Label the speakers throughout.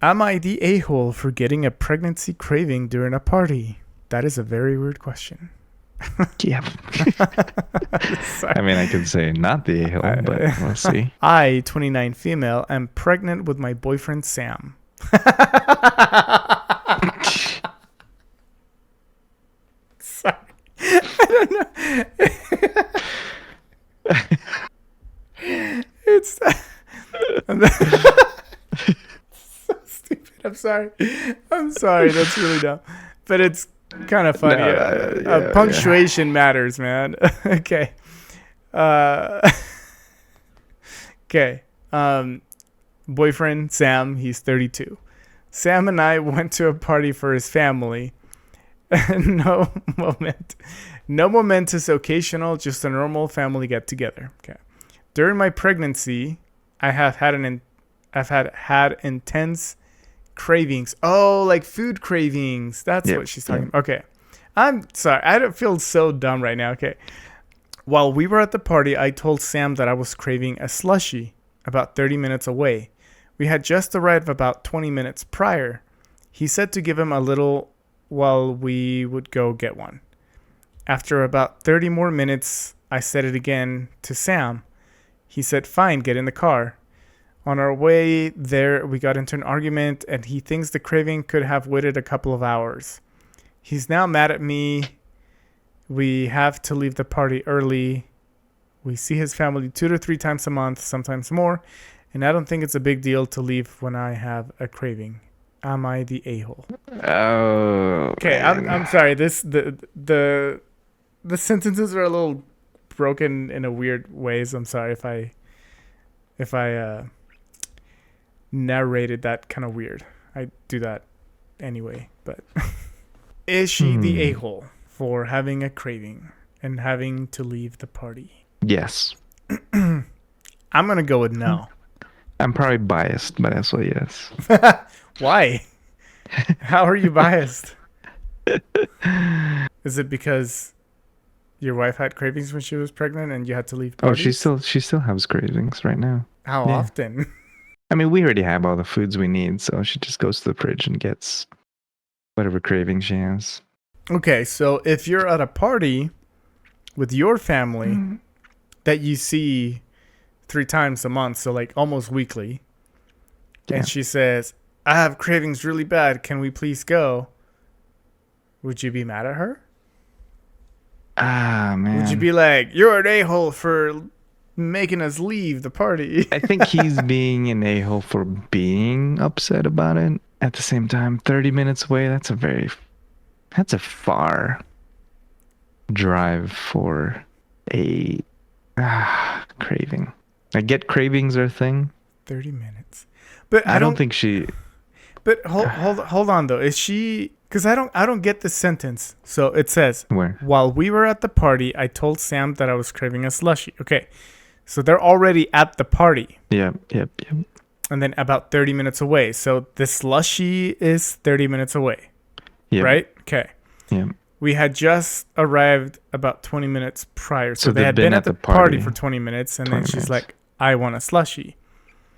Speaker 1: Am I the a-hole for getting a pregnancy craving during a party? That is a very weird question.
Speaker 2: Yeah. I mean, I could say not the a-hole, but we'll see.
Speaker 1: I, 29 female, am pregnant with my boyfriend Sam. Sorry. I don't know. It's so stupid. I'm sorry. I'm sorry. That's really dumb. But it's kind of funny. Punctuation matters, man. Okay. Okay. Boyfriend Sam, he's 32. Sam and I went to a party for his family. No momentous occasional, just a normal family get together. Okay. During my pregnancy, I've had intense cravings. Oh, like food cravings. That's what she's talking about. Okay. I'm sorry. I don't feel so dumb right now. Okay. While we were at the party, I told Sam that I was craving a slushie about 30 minutes away. We had just arrived about 20 minutes prior. He said to give him a little while we would go get one. After about 30 more minutes, I said it again to Sam. He said, fine, get in the car. On our way there, we got into an argument, and he thinks the craving could have waited a couple of hours. He's now mad at me. We have to leave the party early. We see his family 2 to 3 times a month, sometimes more, and I don't think it's a big deal to leave when I have a craving. Am I the a-hole?
Speaker 2: Oh.
Speaker 1: Okay, I'm sorry. The sentences are a little broken in a weird ways. I'm sorry if I narrated that kind of weird. I do that anyway. But is she the a-hole for having a craving and having to leave the party?
Speaker 2: Yes.
Speaker 1: I'm gonna go with no.
Speaker 2: I'm probably biased, but that's what yes.
Speaker 1: Why? How are you biased? Is it because your wife had cravings when she was pregnant and you had to leave parties?
Speaker 2: Oh, she still has cravings right now.
Speaker 1: How often?
Speaker 2: I mean, we already have all the foods we need, so she just goes to the fridge and gets whatever craving she has.
Speaker 1: Okay, so if you're at a party with your family that you see 3 times a month, so like almost weekly, and she says, I have cravings really bad, can we please go? Would you be mad at her?
Speaker 2: Ah, man.
Speaker 1: Would you be like, you're an a-hole for making us leave the party?
Speaker 2: I think he's being an a-hole for being upset about it. At the same time, 30 minutes away, that's a far drive for a craving. I get cravings are a thing.
Speaker 1: 30 minutes. But
Speaker 2: I don't think she...
Speaker 1: But hold on though. Is she? Because I don't get the sentence. So it says,
Speaker 2: Where?
Speaker 1: While we were at the party, I told Sam that I was craving a slushie. Okay, so they're already at the party.
Speaker 2: Yep.
Speaker 1: And then about 30 minutes away. So the slushie is 30 minutes away.
Speaker 2: Yep.
Speaker 1: Right? Okay.
Speaker 2: Yeah.
Speaker 1: We had just arrived about 20 minutes prior. So they had been at the party for 20 minutes. And then she's like, I want a slushie.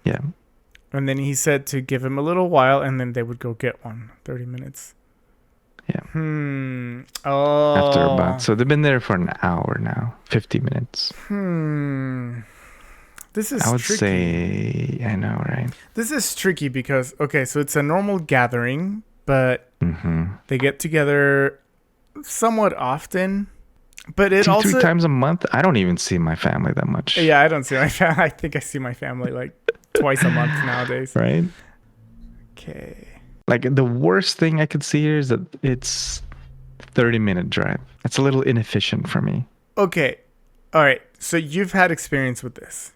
Speaker 2: Yeah.
Speaker 1: And then he said to give him a little while, and then they would go get one. 30 minutes.
Speaker 2: Yeah.
Speaker 1: Oh.
Speaker 2: After about... So they've been there for an hour now. 50 minutes.
Speaker 1: This is
Speaker 2: I would
Speaker 1: tricky.
Speaker 2: say... I know, right?
Speaker 1: This is tricky because, okay, so it's a normal gathering, but they get together somewhat often. But it
Speaker 2: 3 times a month? I don't even see my family that much.
Speaker 1: Yeah, I don't see my family. I think I see my family like twice a month nowadays.
Speaker 2: Right?
Speaker 1: Okay.
Speaker 2: Like, the worst thing I could see here is that it's 30-minute drive. That's a little inefficient for me.
Speaker 1: Okay. All right. So you've had experience with this.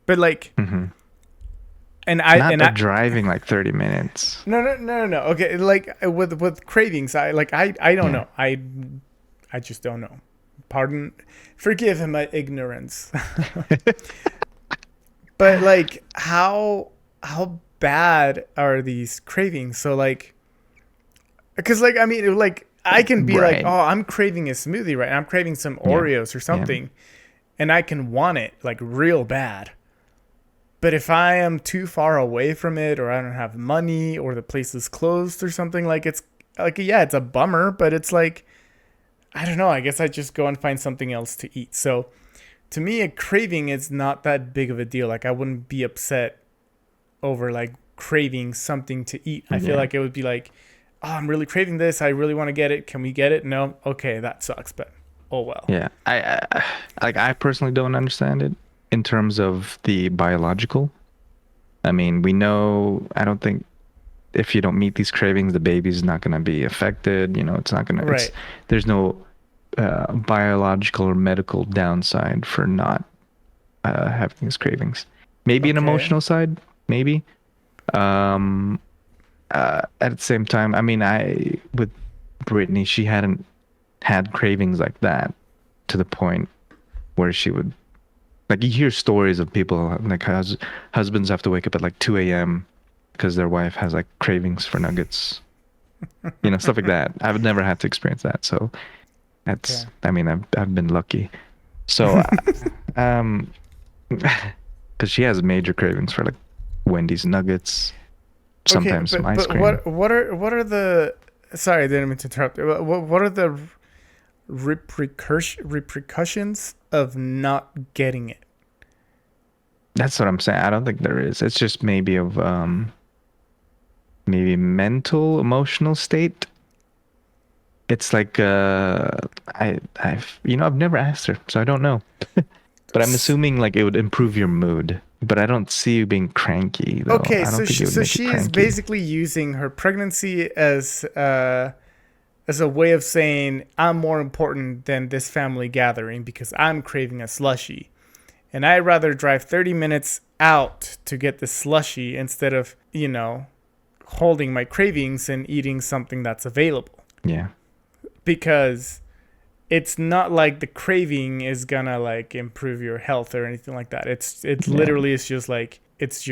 Speaker 1: But like... And I
Speaker 2: driving like 30 minutes.
Speaker 1: No. Okay, like with cravings, I don't know. I just don't know. Forgive my ignorance. But like, how bad are these cravings? So like, because like, I mean, like I can be like, oh, I'm craving a smoothie, right? I'm craving some Oreos or something, and I can want it like real bad. But if I am too far away from it, or I don't have money, or the place is closed or something, like it's like, yeah, it's a bummer, but it's like, I don't know. I guess I just go and find something else to eat. So to me, a craving is not that big of a deal. Like I wouldn't be upset over like craving something to eat. I feel
Speaker 2: Yeah.
Speaker 1: like it would be like, oh, I'm really craving this. I really want to get it. Can we get it? No. Okay, that sucks, but oh well.
Speaker 2: Yeah. I personally don't understand it in terms of the biological. I mean, we know, I don't think if you don't meet these cravings, the baby's not going to be affected. You know, it's not going to,
Speaker 1: Right.
Speaker 2: there's no biological or medical downside for not having these cravings. Maybe an
Speaker 1: Okay.
Speaker 2: emotional side, maybe. Um, at the same time, I mean, with Brittany, she hadn't had cravings like that to the point where she would, like, you hear stories of people, like, husbands have to wake up at like 2 a.m. because their wife has like cravings for nuggets, you know, stuff like that. I've never had to experience that. So
Speaker 1: Okay.
Speaker 2: I mean, I've been lucky. So, um, because she has major cravings for like Wendy's nuggets,
Speaker 1: Okay,
Speaker 2: sometimes some ice
Speaker 1: but
Speaker 2: cream.
Speaker 1: what are the, sorry, I didn't mean to interrupt. What are the repercussions of not getting it?
Speaker 2: That's what I'm saying. I don't think there is. It's just maybe of maybe mental, emotional state. It's like I've never asked her, so I don't know. But I'm
Speaker 1: S-
Speaker 2: assuming like it would improve your mood. But I don't see you being cranky though.
Speaker 1: Okay,
Speaker 2: I don't think it would
Speaker 1: so
Speaker 2: make you
Speaker 1: she's
Speaker 2: cranky.
Speaker 1: basically using her pregnancy as a way of saying I'm more important than this family gathering because I'm craving a slushy. And I'd rather drive 30 minutes out to get the slushy instead of, holding my cravings and eating something that's available.
Speaker 2: Yeah.
Speaker 1: Because it's not like the craving is gonna like improve your health or anything like that. It's
Speaker 2: Yeah.
Speaker 1: literally it's just like it's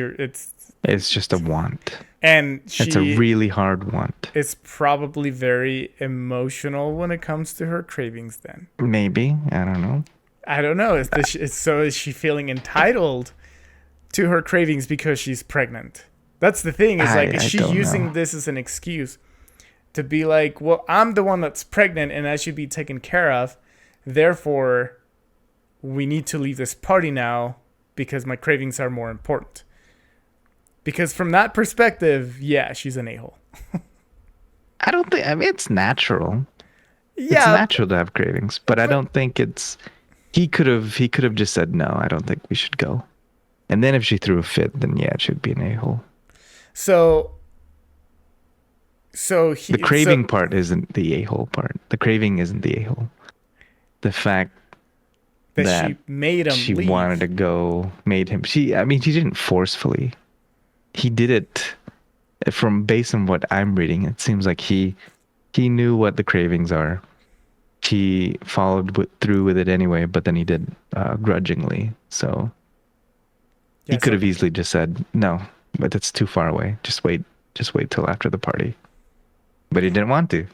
Speaker 2: It's just a want.
Speaker 1: and
Speaker 2: It's a
Speaker 1: she
Speaker 2: really hard want.
Speaker 1: is probably very emotional when it comes to her cravings then.
Speaker 2: Maybe. I don't know.
Speaker 1: I don't know. Is she feeling entitled to her cravings because she's pregnant? That's the thing. Is like, is
Speaker 2: I
Speaker 1: she
Speaker 2: don't know.
Speaker 1: using this as an excuse to be like, well, I'm the one that's pregnant and I should be taken care of. Therefore, we need to leave this party now because my cravings are more important. Because from that perspective, yeah, she's an a-hole.
Speaker 2: I don't think. I mean, it's natural. It's
Speaker 1: Yeah,
Speaker 2: natural to have cravings, but I
Speaker 1: but
Speaker 2: don't think it's. He could have just said no. I don't think we should go. And then if she threw a fit, then yeah, it should be an a-hole.
Speaker 1: so
Speaker 2: The
Speaker 1: he so
Speaker 2: craving part isn't the a-hole part. The craving isn't the a-hole. The fact
Speaker 1: that
Speaker 2: that
Speaker 1: she made him
Speaker 2: she wanted
Speaker 1: leave.
Speaker 2: to go made him. I mean, she didn't forcefully. He did it from based on what I'm reading. It seems like he knew what the cravings are. He followed through with it anyway, but then he did grudgingly. So he
Speaker 1: Yeah,
Speaker 2: could
Speaker 1: so
Speaker 2: have easily just said no, but it's too far away. Just wait till after the party. But he didn't want to,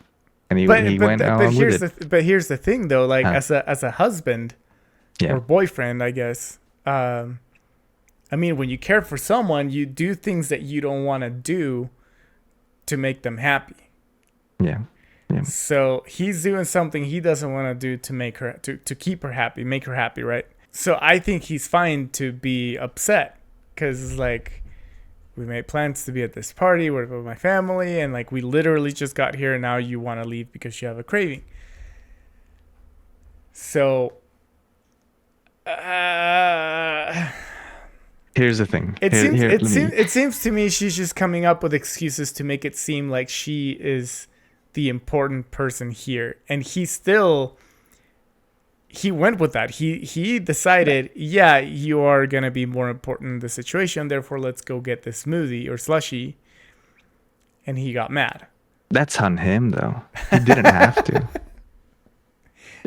Speaker 2: and he went along with it.
Speaker 1: but here's the thing though, like
Speaker 2: Huh.
Speaker 1: as a husband
Speaker 2: Yeah,
Speaker 1: or boyfriend, I guess. I mean, when you care for someone, you do things that you don't want to do to make them happy.
Speaker 2: yeah, yeah.
Speaker 1: So he's doing something he doesn't want to do to make her to keep her happy, make her happy, right? So I think he's fine to be upset because it's like we made plans to be at this party with my family, and like we literally just got here, and now you want to leave because you have a craving. So,
Speaker 2: Here's the thing.
Speaker 1: it seems
Speaker 2: Let me.
Speaker 1: it seems to me she's just coming up with excuses to make it seem like she is the important person here, and he went with that. He decided, yeah, you are gonna be more important in the situation. Therefore, let's go get this smoothie or slushy, and he got mad.
Speaker 2: That's on him though. He didn't have to.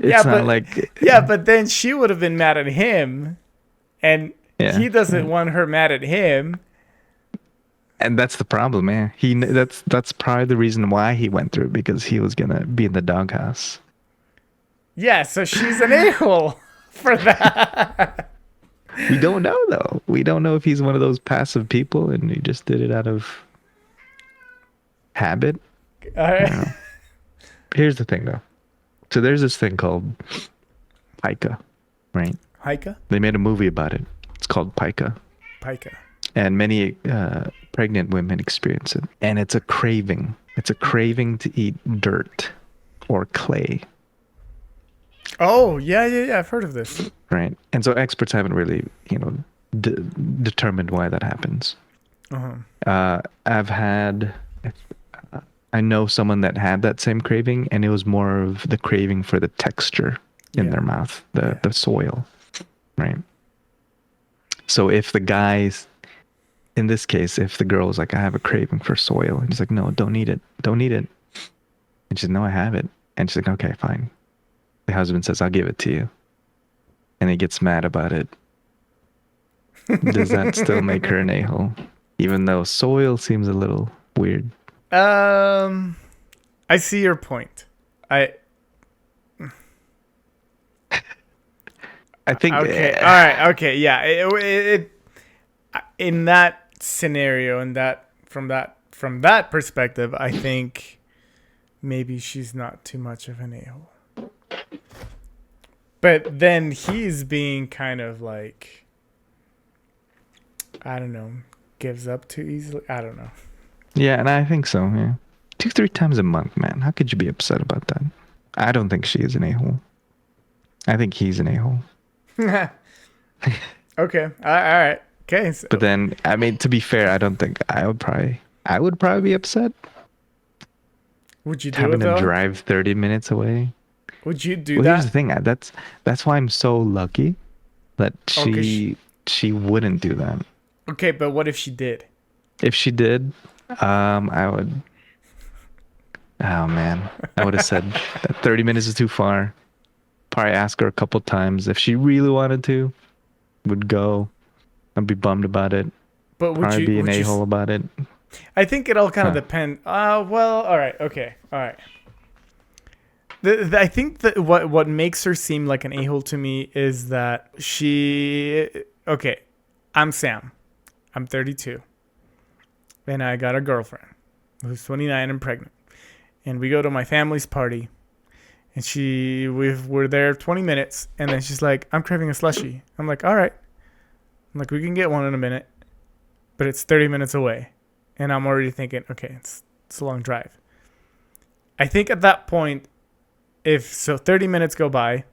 Speaker 1: Yeah,
Speaker 2: It's not like.
Speaker 1: but then she would have been mad at him, and
Speaker 2: Yeah,
Speaker 1: he doesn't
Speaker 2: yeah.
Speaker 1: want her mad at him.
Speaker 2: And that's the problem, man. That's probably the reason why he went through, because he was gonna be in the doghouse.
Speaker 1: Yeah, so she's an a-hole for that.
Speaker 2: We don't know though. We don't know if he's one of those passive people and he just did it out of habit.
Speaker 1: All
Speaker 2: I
Speaker 1: right.
Speaker 2: don't know. Here's the thing though. So there's this thing called pica, right?
Speaker 1: Hika?
Speaker 2: They made a movie about it. It's called pica.
Speaker 1: Pika.
Speaker 2: And many pregnant women experience it. And it's a craving. It's a craving to eat dirt or clay,
Speaker 1: Oh, yeah. I've heard of this.
Speaker 2: right? And so experts haven't really, determined why that happens.
Speaker 1: Uh-huh.
Speaker 2: I've had, I know someone that had that same craving, and it was more of the craving for the texture in
Speaker 1: Yeah.
Speaker 2: their mouth,
Speaker 1: Yeah.
Speaker 2: the soil, right? So if the guys, in this case, if the girl was like, I have a craving for soil, and he's like, no, don't eat it. Don't eat it. And she's like, no, I have it. And she's like, okay, fine. The husband says, I'll give it to you. And he gets mad about it. Does that still make her an a-hole? Even though soil seems a little weird.
Speaker 1: I see your point.
Speaker 2: I think.
Speaker 1: Okay. All right. Okay. Yeah. In that scenario, and that from that perspective, I think maybe she's not too much of an a-hole. But then he's being kind of like, I don't know, gives up too easily. I don't know.
Speaker 2: Yeah, and I think so, yeah. 2-3 times a month, man. How could you be upset about that? I don't think she is an a-hole. I think he's an a-hole.
Speaker 1: Okay. All right. Okay. So,
Speaker 2: But then, I mean, to be fair, I don't think I would probably be upset
Speaker 1: would you do
Speaker 2: having
Speaker 1: it
Speaker 2: to
Speaker 1: though?
Speaker 2: drive 30 minutes away.
Speaker 1: Would you do
Speaker 2: Well, here's the
Speaker 1: that?
Speaker 2: thing. That's why I'm so lucky that
Speaker 1: Okay.
Speaker 2: she wouldn't do that.
Speaker 1: Okay, but what if she did?
Speaker 2: If she did, I would. Oh man, I would have said that 30 minutes is too far. Probably ask her a couple times if she really wanted to. Would go. I'd be bummed about it.
Speaker 1: But would
Speaker 2: Probably
Speaker 1: you?
Speaker 2: be an
Speaker 1: Would you?
Speaker 2: a-hole about it.
Speaker 1: I think it all kind of
Speaker 2: Huh.
Speaker 1: depends. Well, all right, okay, all right. I think that what makes her seem like an a-hole to me is that she. Okay, I'm Sam. I'm 32, and I got a girlfriend who's 29 and pregnant, and we go to my family's party, and we're there 20 minutes, and then she's like, "I'm craving a slushie." I'm like, "All right." I'm like, "We can get one in a minute," but it's 30 minutes away. And I'm already thinking, okay, it's a long drive. I think at that point, if so 30 minutes go by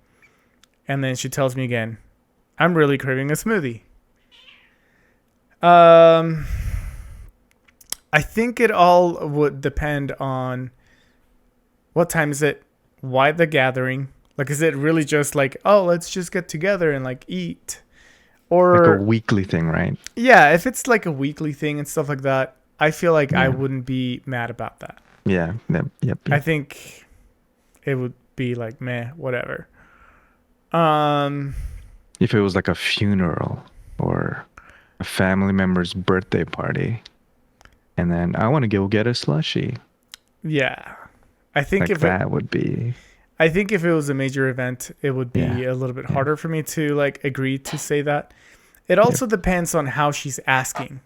Speaker 1: and then she tells me again, I'm really craving a smoothie. I think it all would depend on what time is it, why the gathering. Like, is it really just like, oh, let's just get together and like eat?
Speaker 2: Like a
Speaker 1: Or,
Speaker 2: weekly thing, right?
Speaker 1: yeah, if it's like a weekly thing and stuff like that, I feel like I
Speaker 2: Yeah.
Speaker 1: wouldn't be mad about that.
Speaker 2: Yeah. Yep.
Speaker 1: I think it would be like meh, whatever. Um,
Speaker 2: If it was like a funeral or a family member's birthday party, and then I want to go get a slushie.
Speaker 1: yeah. I think
Speaker 2: Like that would be.
Speaker 1: I think if it was a major event, it would be
Speaker 2: Yeah.
Speaker 1: a little bit harder for me to like agree to say that. It also depends on how she's asking.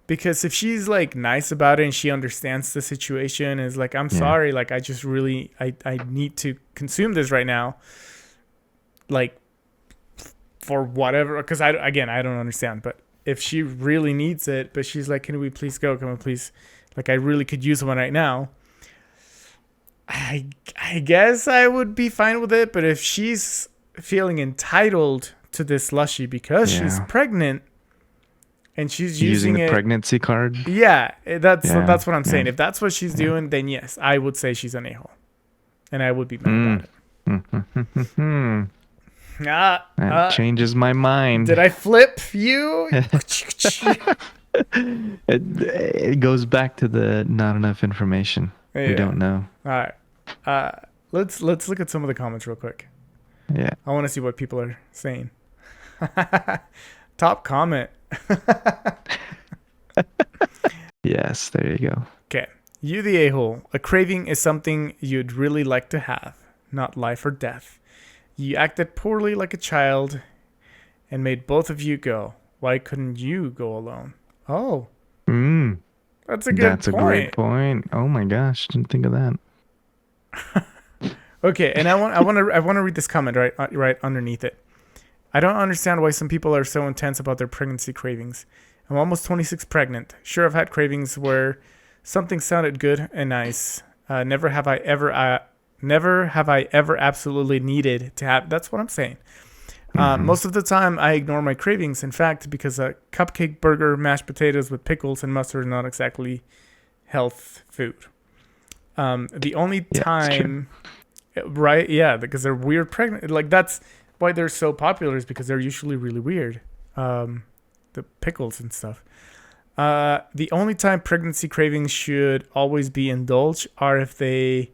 Speaker 1: Because if she's like nice about it and she understands the situation and is like, I'm
Speaker 2: Yeah.
Speaker 1: sorry, like I just really I need to consume this right now. Like for whatever, because I don't understand. But if she really needs it, but she's like, can we please go? Can we please, like I really could use one right now. I guess I would be fine with it. But if she's feeling entitled to this slushy because she's
Speaker 2: Yeah.
Speaker 1: pregnant and she's
Speaker 2: Using
Speaker 1: using
Speaker 2: the
Speaker 1: it,
Speaker 2: pregnancy card.
Speaker 1: yeah, that's
Speaker 2: Yeah,
Speaker 1: what I'm saying.
Speaker 2: yeah.
Speaker 1: If that's what she's doing, then yes, I would say she's an a-hole, and I would be mad about
Speaker 2: That
Speaker 1: it.
Speaker 2: changes my mind.
Speaker 1: Did I flip you?
Speaker 2: It goes back to the not enough information.
Speaker 1: Yeah.
Speaker 2: We don't know.
Speaker 1: All right. Let's look at some of the comments real quick.
Speaker 2: Yeah.
Speaker 1: I want to see what people are saying. Top comment.
Speaker 2: Yes, there you go.
Speaker 1: Okay. You the a-hole. A craving is something you'd really like to have, not life or death. You acted poorly like a child, and made both of you go. Why couldn't you go alone? Oh,
Speaker 2: Mm,
Speaker 1: that's a good
Speaker 2: that's a great
Speaker 1: point.
Speaker 2: point. Oh my gosh, didn't think of that.
Speaker 1: Okay, and I want to read this comment right underneath it. I don't understand why some people are so intense about their pregnancy cravings. I'm almost 26 pregnant. Sure, I've had cravings where something sounded good and nice. Never have I ever absolutely needed to have. That's what I'm saying. Most of the time, I ignore my cravings. In fact, because a cupcake burger, mashed potatoes with pickles and mustard is not exactly health food. The only
Speaker 2: Yeah, it's true.
Speaker 1: time, right? Yeah, because they're weird pregnant. Like that's why they're so popular is because they're usually really weird. The pickles and stuff. The only time pregnancy cravings should always be indulged are if they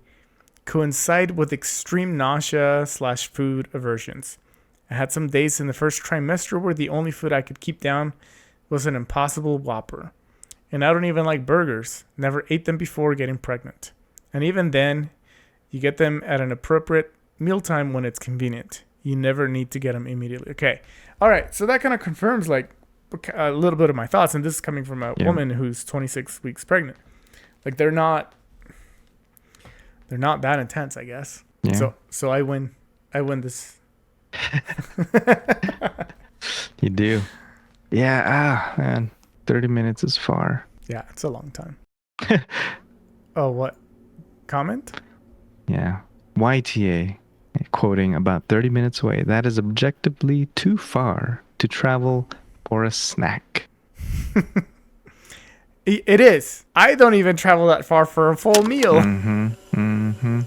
Speaker 1: coincide with extreme nausea slash food aversions. I had some days in the first trimester where the only food I could keep down was an Impossible Whopper. And I don't even like burgers. Never ate them before getting pregnant. And even then, you get them at an appropriate mealtime when it's convenient. You never need to get them immediately. Okay. All right. So that kind of confirms like a little bit of my thoughts. And this is coming from a
Speaker 2: Yeah.
Speaker 1: woman who's 26 weeks pregnant. Like they're not that intense, I guess.
Speaker 2: Yeah.
Speaker 1: So I win this.
Speaker 2: You do. Yeah, man. 30 minutes is far.
Speaker 1: Yeah, it's a long time. Oh, what? Comment?
Speaker 2: Yeah. YTA, quoting about 30 minutes away. That is objectively too far to travel for a snack.
Speaker 1: It is. I don't even travel that far for a full meal.
Speaker 2: Mm-hmm. Mm-hmm.